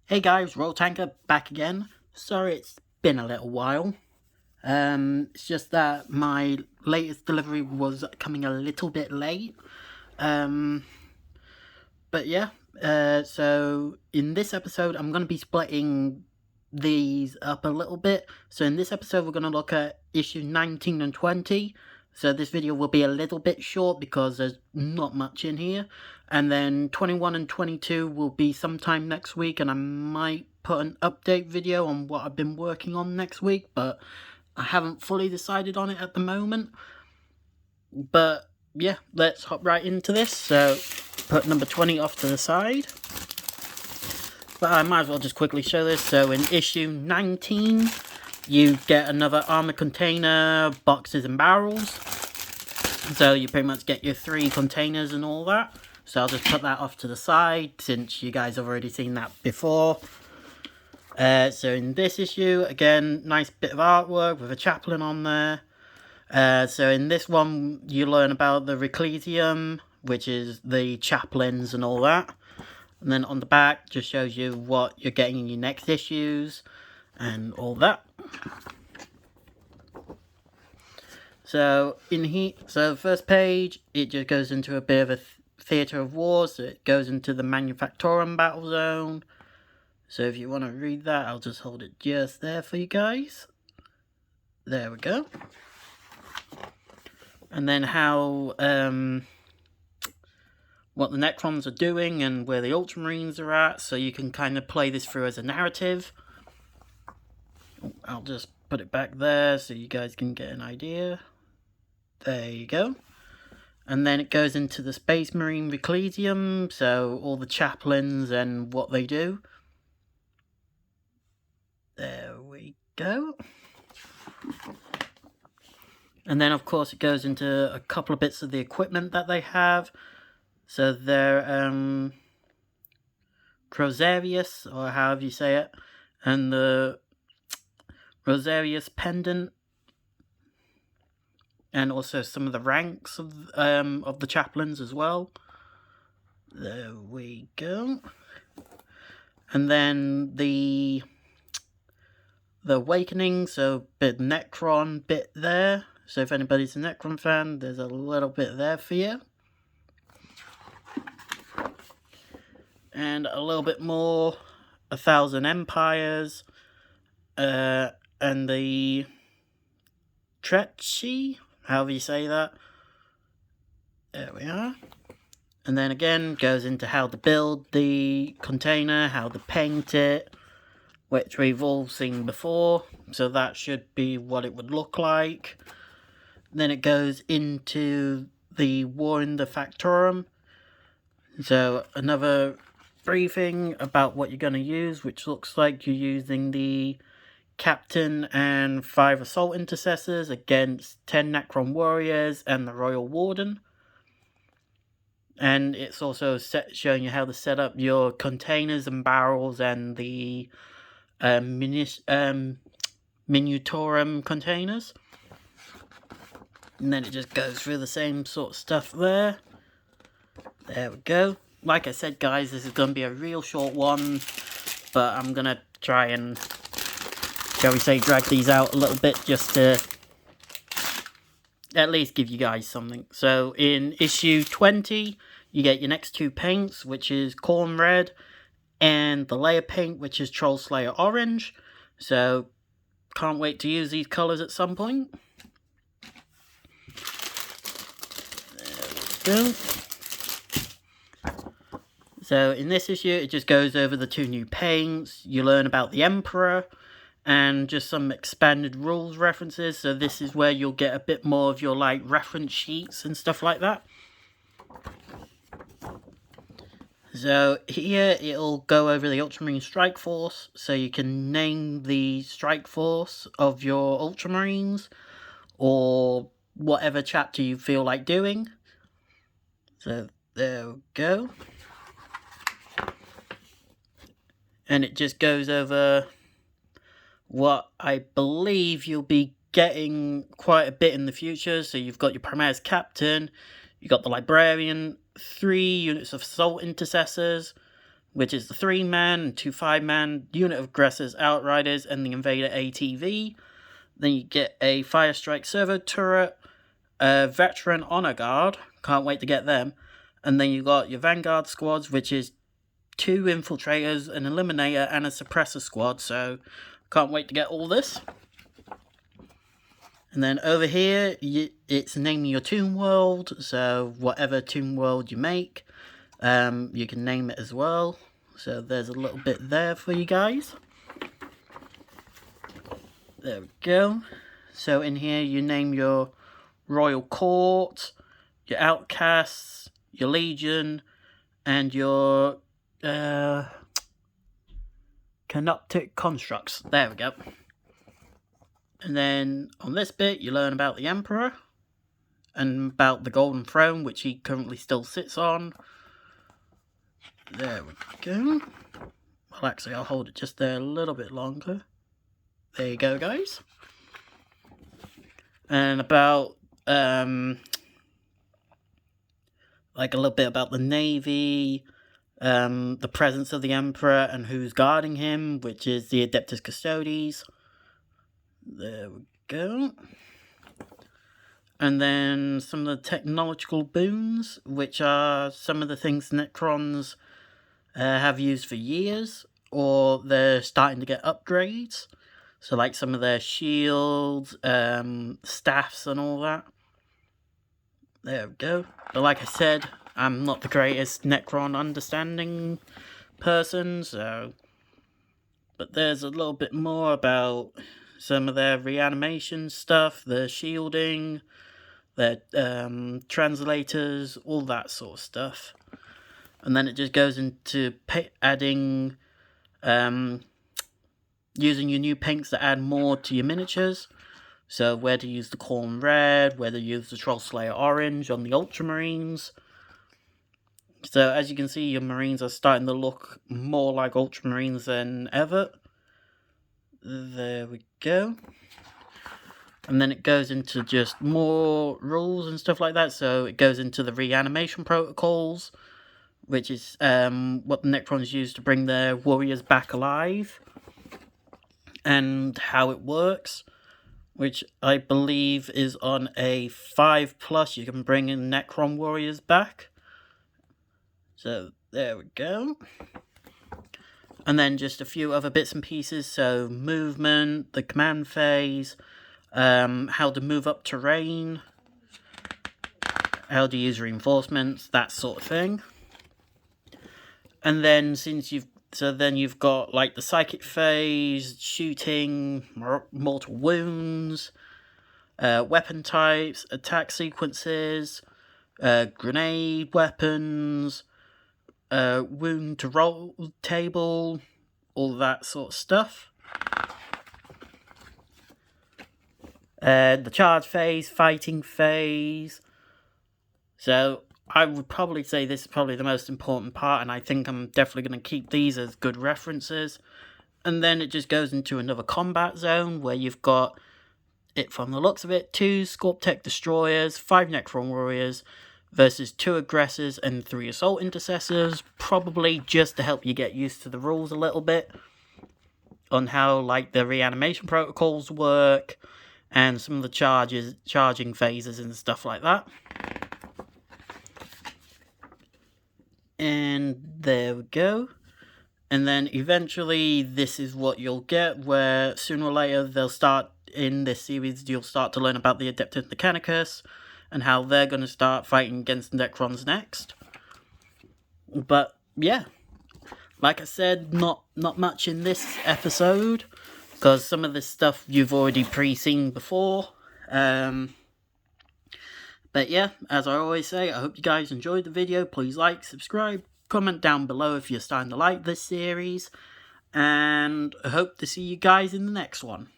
Hey guys, Roll Tanker back again. Sorry it's been a little while. It's just that my latest delivery was coming a little bit late. But yeah, so in this episode I'm going to be splitting these up a little bit. So in this episode we're going to look at issue 19 and 20. So this video will be a little bit short because there's not much in here. And then 21 and 22 will be sometime next week, and I might put an update video on what I've been working on next week, but I haven't fully decided on it at the moment. But yeah, let's hop right into this. So put number 20 off to the side. But I might as well just quickly show this. So in issue 19, you get another armor container, boxes and barrels. So you pretty much get your 3 containers and all that. So I'll just put that off to the side since you guys have already seen that before. So in this issue, again, nice bit of artwork with a chaplain on there. So in this one, you learn about the Ecclesium, which is the chaplains and all that. And then on the back, just shows you what you're getting in your next issues and all that. So in here, so first page, it just goes into a bit of a theatre of war. So it goes into the Manufactorum battle zone. So if you want to read that, I'll just hold it just there for you guys. There we go. And then how, what the Necrons are doing and where the Ultramarines are at. So you can kind of play this through as a narrative. I'll just put it back there so you guys can get an idea. There you go. And then it goes into the Space Marine Ecclesium, so all the chaplains and what they do. There we go. And then of course it goes into a couple of bits of the equipment that they have. So they're Crozarius, or however you say it, and the Rosarius pendant, and also some of the ranks of the chaplains as well. There we go. And then the Awakening, so bit Necron bit there. So if anybody's a Necron fan, there's a little bit there for you. And a little bit more, 1,000 Empires, and the Tretchi, however you say that. There we are. And then again, goes into how to build the container, how to paint it, which we've all seen before. So that should be what it would look like. Then it goes into the war in the Factorum. So another briefing about what you're going to use, which looks like you're using the Captain and 5 Assault Intercessors against 10 Necron Warriors and the Royal Warden. And it's also showing you how to set up your containers and barrels and the Minutorum containers. And then it just goes through the same sort of stuff there. There we go. Like I said, guys, this is going to be a real short one, but I'm going to try and, shall we say, drag these out a little bit just to at least give you guys something. So in issue 20, you get your next 2 paints, which is Corn Red, and the layer paint, which is Troll Slayer Orange. So can't wait to use these colours at some point. There we go. So in this issue, it just goes over the 2 new paints. You learn about the Emperor and just some expanded rules references. So this is where you'll get a bit more of your like reference sheets and stuff like that. So here it'll go over the Ultramarine Strike Force. So you can name the Strike Force of your Ultramarines or whatever chapter you feel like doing. So there we go. And it just goes over what I believe you'll be getting quite a bit in the future. So you've got your Primaris Captain, you've got the Librarian, 3 units of Assault Intercessors, which is the 3-man and 2 5-man unit of aggressors, outriders, and the invader ATV. Then you get a Fire Strike servo turret, a veteran honor guard, can't wait to get them. And then you got your vanguard squads, which is 2 infiltrators, an eliminator, and a suppressor squad, so can't wait to get all this. And then over here, it's naming your toon world, so whatever toon world you make, you can name it as well. So there's a little bit there for you guys. There we go. So in here you name your Royal Court, your Outcasts, your Legion, and your Canoptic Constructs. There we go. And then on this bit you learn about the Emperor and about the Golden Throne, which he currently still sits on. There we go. Well, actually I'll hold it just there a little bit longer. There you go, guys. And about like a little bit about the Navy, the presence of the Emperor and who's guarding him, which is the Adeptus Custodes. There we go. And then some of the technological boons, which are some of the things Necrons have used for years, or they're starting to get upgrades. So like some of their shields, staffs and all that. There we go. But like I said, I'm not the greatest Necron understanding person, so... But there's a little bit more about some of their reanimation stuff, their shielding, their translators, all that sort of stuff. And then it just goes into adding... using your new paints that add more to your miniatures. So where to use the Khorne Red, where to use the Troll Slayer Orange on the Ultramarines. So as you can see, your Marines are starting to look more like Ultramarines than ever. There we go. And then it goes into just more rules and stuff like that. So it goes into the reanimation protocols, which is what the Necrons use to bring their warriors back alive. And how it works, which I believe is on a 5+, you can bring in Necron warriors back. So there we go. And then just a few other bits and pieces, so movement, the command phase, how to move up terrain, how to use reinforcements, that sort of thing. And then you've got like the psychic phase, shooting, mortal wounds, weapon types, attack sequences, grenade weapons, wound to roll table, all that sort of stuff. The charge phase, fighting phase. So I would probably say this is probably the most important part, and I think I'm definitely going to keep these as good references. And then it just goes into another combat zone where you've got, it from the looks of it, 2 Scorptech Destroyers, 5 Necron Warriors, versus 2 Aggressors and 3 Assault Intercessors, probably just to help you get used to the rules a little bit, on how like the reanimation protocols work, and some of the charging phases and stuff like that. And there we go. And then eventually this is what you'll get, where sooner or later they'll start, in this series, you'll start to learn about the Adeptus Mechanicus, and how they're going to start fighting against Necrons next. But yeah, like I said, not much in this episode, because some of this stuff you've already pre-seen before. But yeah, as I always say, I hope you guys enjoyed the video. Please like, subscribe, comment down below if you're starting to like this series, and I hope to see you guys in the next one.